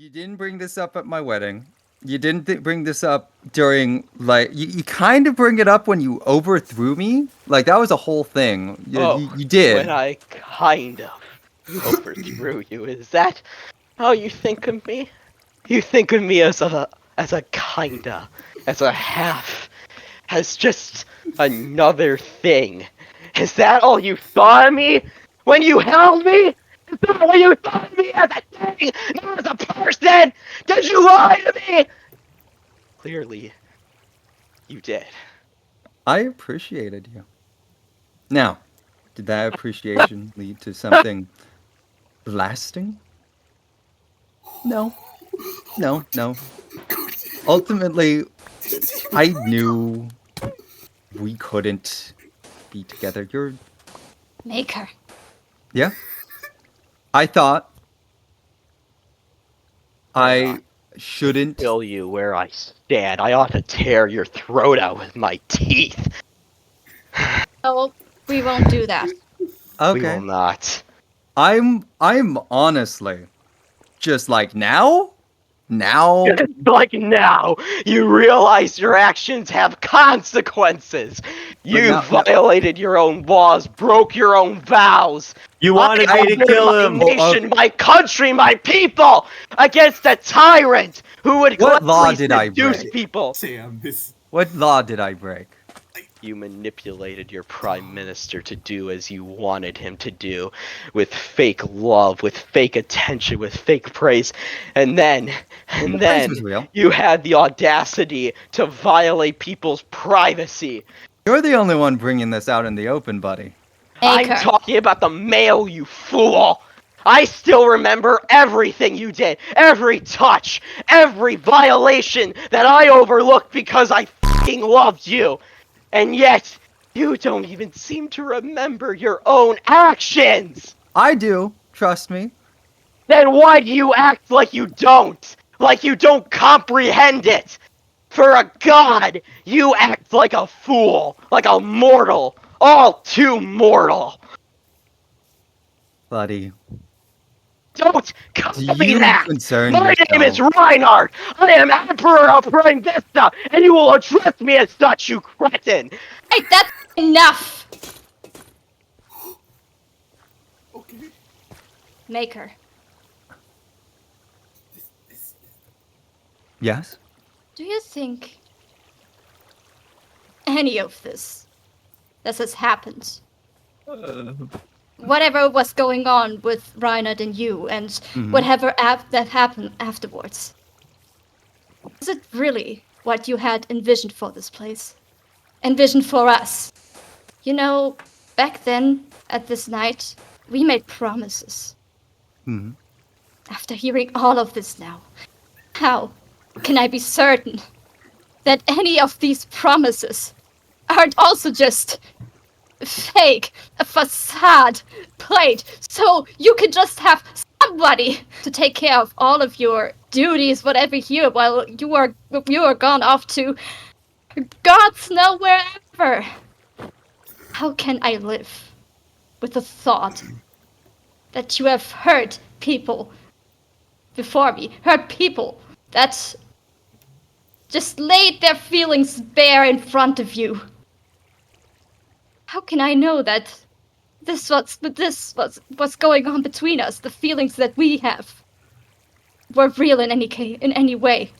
You didn't bring this up at my wedding. You didn't bring this up during, like, you kind of bring it up when you overthrew me. Like, that was a whole thing. You did. When I kind of overthrew you, is that how you think of me? You think of me as a kinda, as a half, as just another thing. Is that all you thought of me when you held me? Is that what you thought of me as a thing, not as a person? Did you lie to me? Clearly, you did. I appreciated you. Now, did that appreciation lead to something lasting? No. No, no. Ultimately, I knew we couldn't be together. Maker. Yeah? I thought I shouldn't. Kill you where I stand. I ought to tear your throat out with my teeth. Oh, we won't do that. We Okay. will not. I'm honestly just like now? Now? Like now, you realize your actions have consequences. You now- violated your own laws, broke your own vows. You wanted I me to honored kill my him. nation, my country, my people against a tyrant who would What law gladly did I seduce break? people. Sam, this. What law did I break? You manipulated your prime minister to do as you wanted him to do, with fake love, with fake attention, with fake praise, and then The praise was real. you had the audacity to violate people's privacy. You're the only one bringing this out in the open, buddy. Maker. I'm talking about the mail, you fool! I still remember everything you did, every touch, every violation that I overlooked because I f***ing loved you. And yet, you don't even seem to remember your own actions! I do, trust me. Then why do you act like you don't? Like you don't comprehend it? For a god, you act like a fool, like a mortal, all too mortal. Buddy. Don't call Do me you that! concern My name is yourself? Reinhardt! I am Emperor of Prime Vista, and you will address me as such, you cretin! Hey, that's enough! Okay. Maker. Yes? Do you think any of this has happened? Whatever was going on with Reinhard and you, and whatever that happened afterwards. Is it really what you had envisioned for this place? Envisioned for us? You know, back then, at this night, we made promises. Mm-hmm. After hearing all of this now, how can I be certain that any of these promises aren't also just fake, a facade played, so you could just have somebody to take care of all of your duties, whatever here, while you are gone off to God's know wherever. How can I live with the thought that you have hurt people before me, hurt people that just laid their feelings bare in front of you? How can I know that this was what's going on between us, the feelings that we have, were real in any way?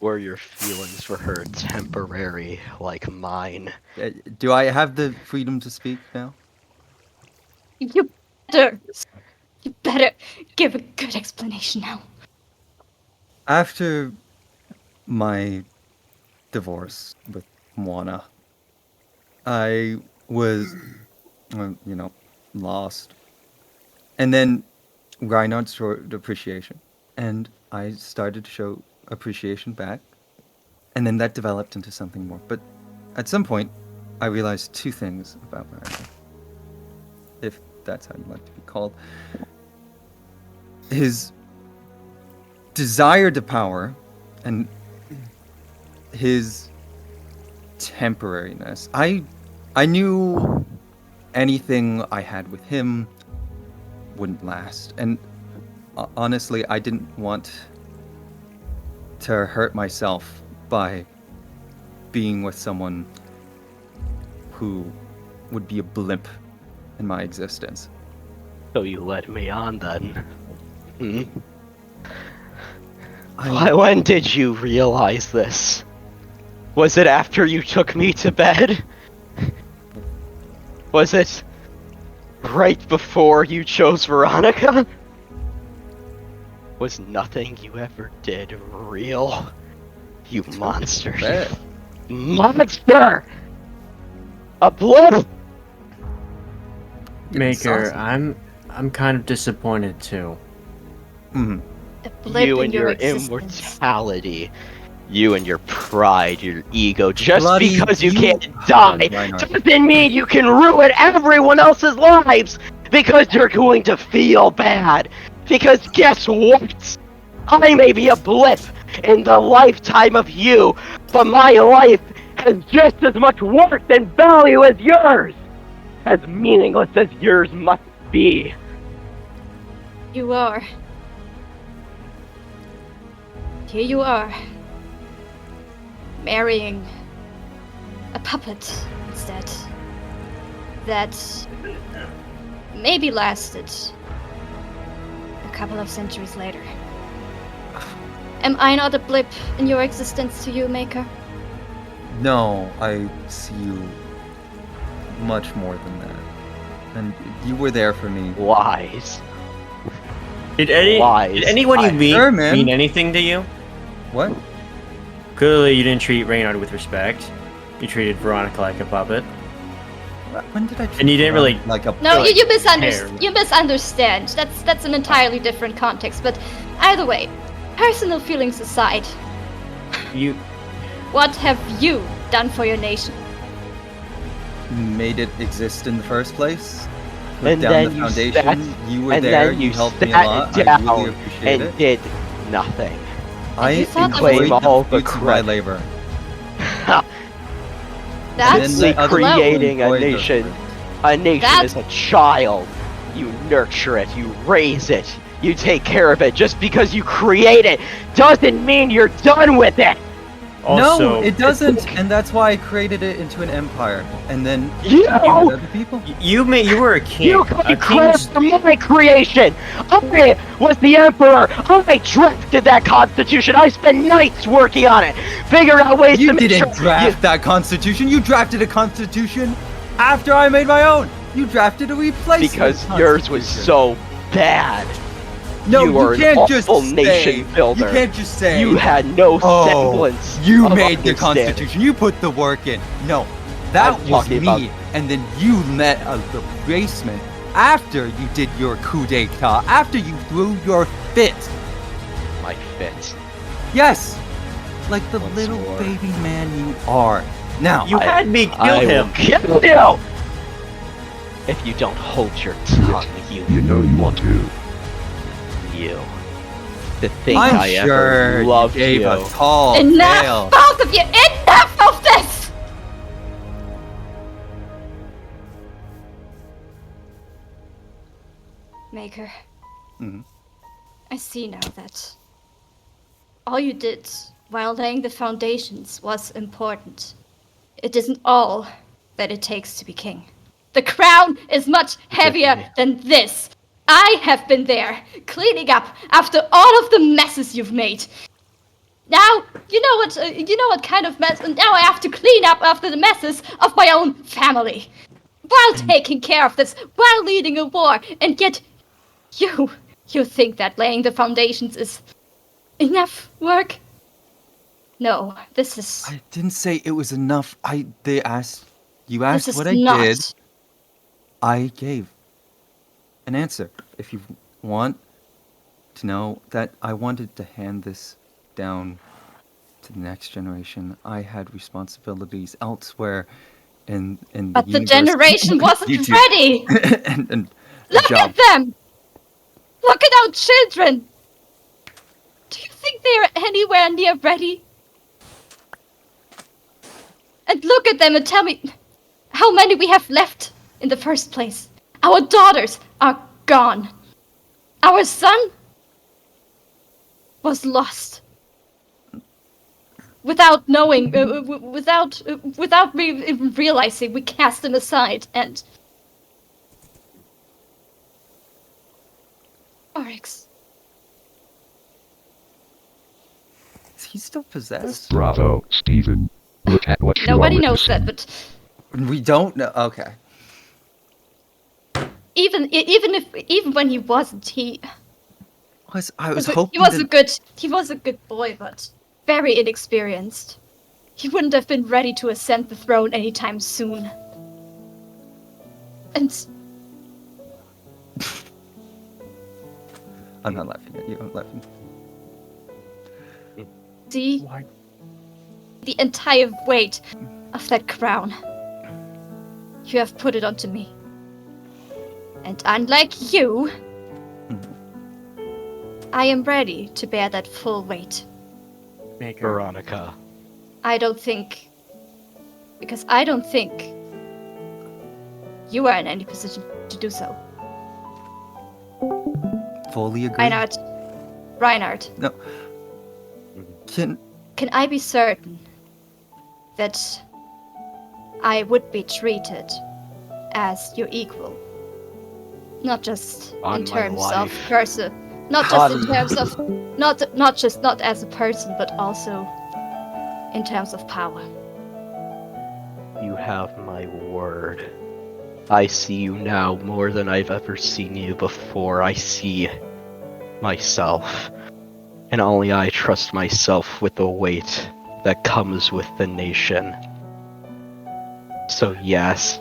Were your feelings for her temporary, like mine? Do I have the freedom to speak now? You better give a good explanation now. After my divorce with Moana, I was, lost. And then Reinhardt showed appreciation, and I started to show appreciation back. And then that developed into something more. But at some point, I realized two things about Reinhardt, if that's how you like to be called. His desire to power and his temporariness. I knew anything I had with him wouldn't last, and honestly, I didn't want to hurt myself by being with someone who would be a blimp in my existence. So you led me on then. Hmm? I When did you realize this? Was it after you took me to bed? Was it right before you chose Veronica? Was nothing you ever did real? You monster. bet. Monster! A blip! Maker, Awesome. I'm kind of disappointed too. Mhm. A blip You in and your existence. immortality. You and your pride, your ego. Just Bloody because you you- can't die Reinhardt. doesn't mean you can ruin everyone else's lives! Because you're going to feel bad! Because guess what? I may be a blip in the lifetime of you, but my life has just as much worth and value as yours! As meaningless as yours must be. You are. Here you are. Marrying a puppet instead. That maybe lasted a couple of centuries later. Am I not a blip in your existence to you, Maker? No, I see you much more than that. And you were there for me. Wise. Did Wise. anyone you meet Sure, man. mean anything to you? What? Clearly, you didn't treat Reynard with respect. You treated Veronica like a puppet. When did I? And you didn't really- like a. No, Like, you hair. misunderstand. That's an entirely different context. But either way, personal feelings aside, You what have you done for your nation? Made it exist in the first place. Put And down then the you foundation. sat- You were and there. then You you helped me a sat lot. I down really appreciate and it. did nothing. I you thought that enjoyed was- the all the fruits of my credit. labor. That's then let other low. creating a enjoy the nation. fruit. A nation That- is a child. You nurture it, you raise it, you take care of it. Just because you create it doesn't mean you're done with it. also no, it doesn't, and that's why I created it into an empire, and then You, gave it other people. you were a king. you A claim credit king's for my creation. I was the emperor. I drafted that constitution. I spent nights working on it, figuring out ways You to make didn't sure draft that constitution. You drafted a constitution after I made my own. You drafted a replacement. because yours was constitution. so bad. No, you were an can't just awful say. nation builder. You can't just say. You had no Oh, semblance. you of made the understanding. constitution. You put the work in. No, that I'm was talking me. about- And then you met a replacement after you did your coup d'état. After you threw your fit. My fit. Yes, like the Once little more. baby man you are. Now, You had me kill I him. will kill you! If you don't hold your tongue, You know you want to. you. To think I'm I sure ever loved you gave you. a tall Enough, tale. both of you! Enough of this! Maker. Mhm. I see now that all you did while laying the foundations was important. It isn't all that it takes to be king. The crown is much heavier than this. I have been there, cleaning up after all of the messes you've made. Now, you know what kind of mess, and now I have to clean up after the messes of my own family. While taking care of this, while leading a war, and yet you think that laying the foundations is enough work? No, this is I didn't say it was enough. You this asked is what I not. did. I gave an answer. If you want to know that I wanted to hand this down to the next generation, I had responsibilities elsewhere in the But the universe. generation wasn't YouTube. ready. and a Look job. at them. Look at our children. Do you think they are anywhere near ready? And look at them and tell me how many we have left in the first place. Our daughters are gone. Our son was lost. Without knowing, without me even realizing, we cast him aside, and... Oryx. Is he still possessed? Bravo, Stephen. Look at what you Nobody are knows that, witnessing. but We don't know. Okay. even when he wasn't, I was he hoping was that... he was a good boy, but very inexperienced. He wouldn't have been ready to ascend the throne anytime soon. And I'm not laughing at you. I'm laughing. see Why? the entire weight of that crown. You have put it onto me. And unlike you, I am ready to bear that full weight. Maker. Veronica. I don't think you are in any position to do so. Fully agree. Reinhard, No. Can... can I be certain that I would be treated as your equal? Not just On in my terms of life. person, not just in terms of not as a person, but also in terms of power. You have my word. I see you now more than I've ever seen you before. I see myself. And only I trust myself with the weight that comes with the nation. So yes,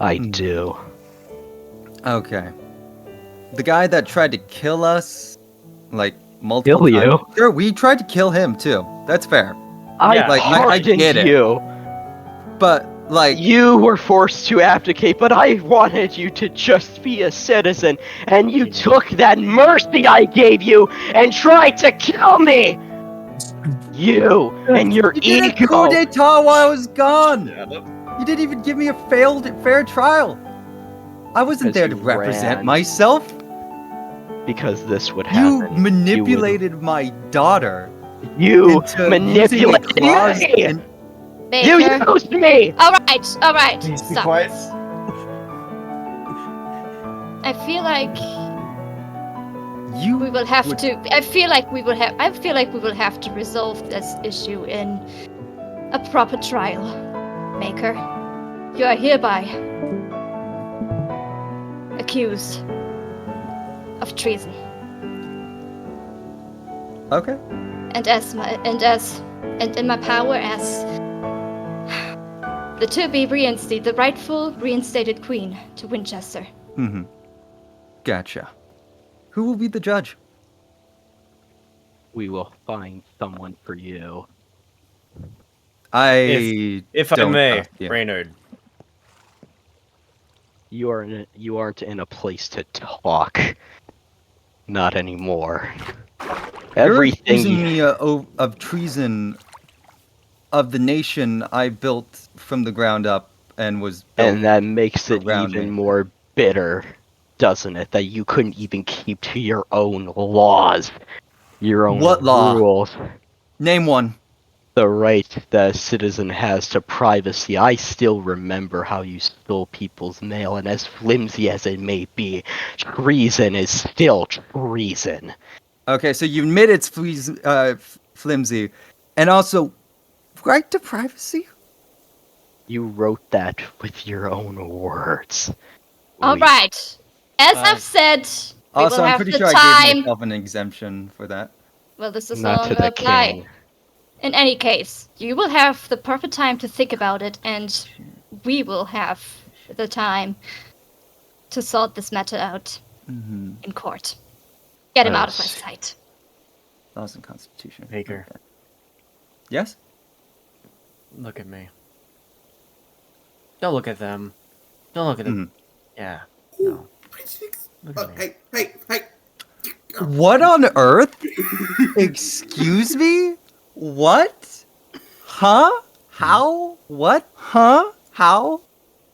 I do. Okay. The guy that tried to kill us, like, multiple Kill times. you? Sure, we tried to kill him, too. That's fair. Yeah. Like, I get it. you. But, like... You were forced to abdicate, but I wanted you to just be a citizen, and you took that mercy I gave you and tried to kill me! You and your You did a coup ego! d'etat while I was gone! You didn't even give me a fair trial! I wasn't Because there to you represent ran. myself! Because this would You happen. manipulated my daughter You into manipulated using a clause me! in... You Baker. used me! Alright, Please be stop. quiet. I feel like You we will have would- to. I feel like we will have to resolve this issue in a proper trial. Maker, you are hereby accused of treason, Okay. and in my power as the to-be reinstated, the rightful reinstated queen to Windchester. Mm-hmm. Gotcha. Who will be the judge? We will find someone for you. If I don't may, trust you. Reynard. You aren't in a place to talk. Not anymore. You're Everything accusing me of treason of the nation I built from the ground up and was built. and that makes it around even me. more bitter, doesn't it? That you couldn't even keep to your own laws, your own What law? rules. Name one. The right that a citizen has to privacy. I still remember how you stole people's mail, and as flimsy as it may be, treason is still treason. Okay, so you admit it's flimsy. And also, right to privacy? You wrote that with your own words. Alright. As I've said, we Also, will I'm have pretty the sure I time. gave myself an exemption for that. Well, this does Not no to longer the apply. king. In any case, you will have the proper time to think about it, and we will have the time to sort this matter out Mm-hmm. in court. Get him out of my Yes. sight. Laws and Constitution. Baker. Okay. Yes? Look at me. Don't look at them. Don't look at them. Mhm. Yeah. Ooh, No. Look at me. Hey. What on earth? Excuse me? What? Huh? How? What? Huh? How?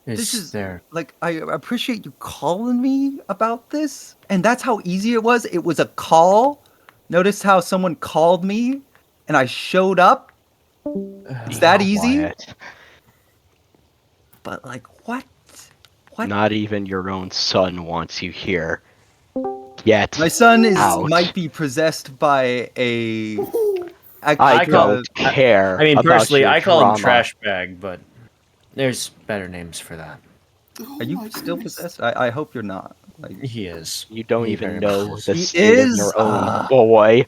It's This is- there. Like, I appreciate you calling me about this. And that's how easy it was. It was a call Notice how someone called me and I showed up? It's that easy? Quiet. But like, what? What? Not even your own son wants you here. Yet. My son out. might be possessed by a. I call- don't care. I mean, about personally, your I call him drama. trash bag, but there's better names for that. Oh Are you my still goodness. possessed? I hope you're not. Like, He is. You don't He even very know much the He state of is? your own boy.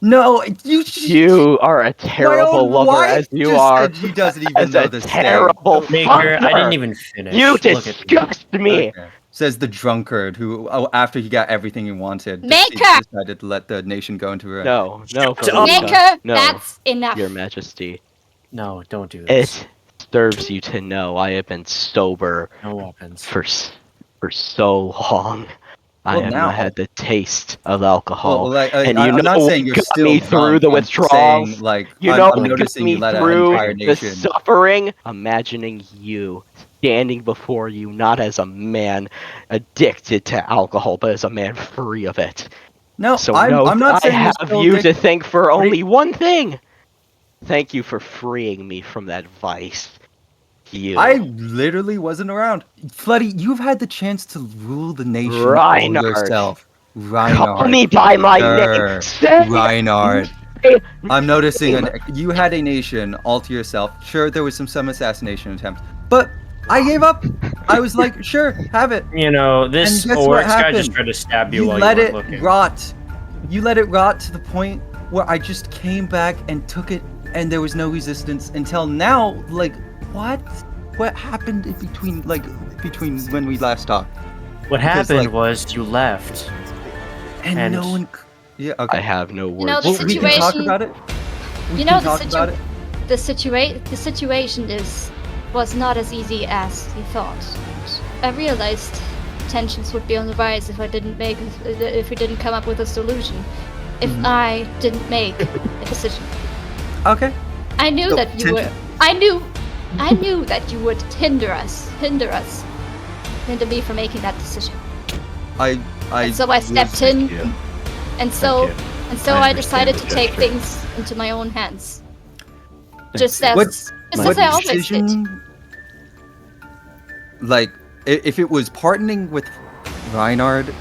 no, You are a my terrible own lover wife as you just are. said she doesn't even As know a the state. terrible Maker, I father. didn't even finish. You Look at me. disgust me. Okay. Says the drunkard who, after he got everything he wanted, Maker! decided to let the nation go into ruin. No, up. Veronica. Maker, No, that's enough. Your Majesty. No, don't do this. It serves you to know I have been sober No weapons. for so long. I Well, have now. not had the taste of alcohol. Well, like, and you I'm know not what saying you're got still me drunk. through the I'm withdrawals? saying, like, You I'm know what got noticing me you let an through entire the nation. suffering? Imagining you standing before you not as a man addicted to alcohol, but as a man free of it. No, So I'm note, not I saying you're have still you to addicted. thank for What do only you- one thing. Thank you for freeing me from that vice. You. I literally wasn't around. Floody, you've had the chance to rule the nation for Reinhard. yourself. Call Reinhard. me by my Sure. name. Say Reinhard. it. I'm noticing you had a nation all to yourself. Sure, there was some assassination attempts, but I gave up. I was like, sure, have it. You know, this And guess what Oryx guy just happened? tried to stab you You while let you it weren't looking. rot. You let it rot to the point where I just came back and took it, and there was no resistance until now. Like, what? What happened in between, between when we last talked? What Because, happened like- was you left. And no And- one. Yeah. Okay. I have no words. know, the Well, we can talk situation- about it. We You can know, the talk about it. the situation was not as easy as you thought. I realized tensions would be on the rise if we didn't come up with a solution. If Mhm. I didn't make a decision. Okay. I knew So, that you were. tension- I knew that you would hinder me from making that decision. And so I stepped in, you. and so Thank you. and so I I decided to understand the take gesture. things into my own hands. Thank Just you. as What- just My as I always did. decision? Like, if it was partnering with Reinhard,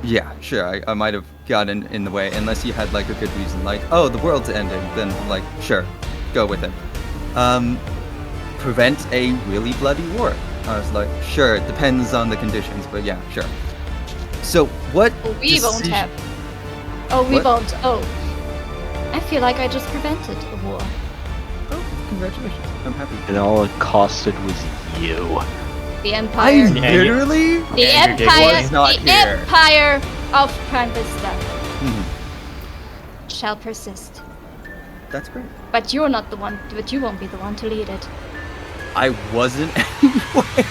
yeah, sure, I might have gotten in the way, unless you had, like, a good reason, like, oh, the world's ending, then, like, sure, go with it. Prevent a really bloody war. I was like, sure, it depends on the conditions, but yeah, sure. So, what Oh, we won't decision- have. Oh, we What? won't. Oh. I feel like I just prevented a war. Oh, congratulations, I'm happy. And all it costed was you. The I Empire. Yeah, you- literally... The Andrew Dick Empire. was not The here. Empire of Prime Vista Mhm, shall persist. that's great. But you're not the one. But you won't be the one to lead it. I wasn't anyway.